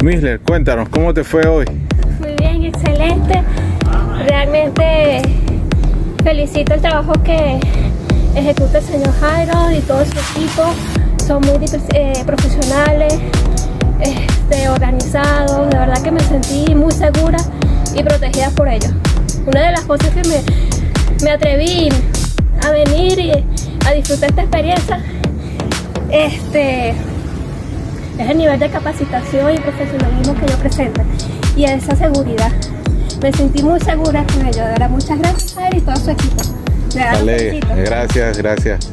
Misler, cuéntanos, ¿cómo te fue hoy? Muy bien, excelente. Realmente felicito el trabajo que ejecuta el señor Jairo y todo su equipo. Son muy profesionales, organizados. De verdad que me sentí muy segura y protegida por ellos. Una de las cosas que me atreví a venir y a disfrutar esta experiencia es el nivel de capacitación y profesionalismo que ellos presentan y esa seguridad. Me sentí muy segura con ellos. De verdad, muchas gracias a él y todo su equipo. De verdad, Vale, gracias.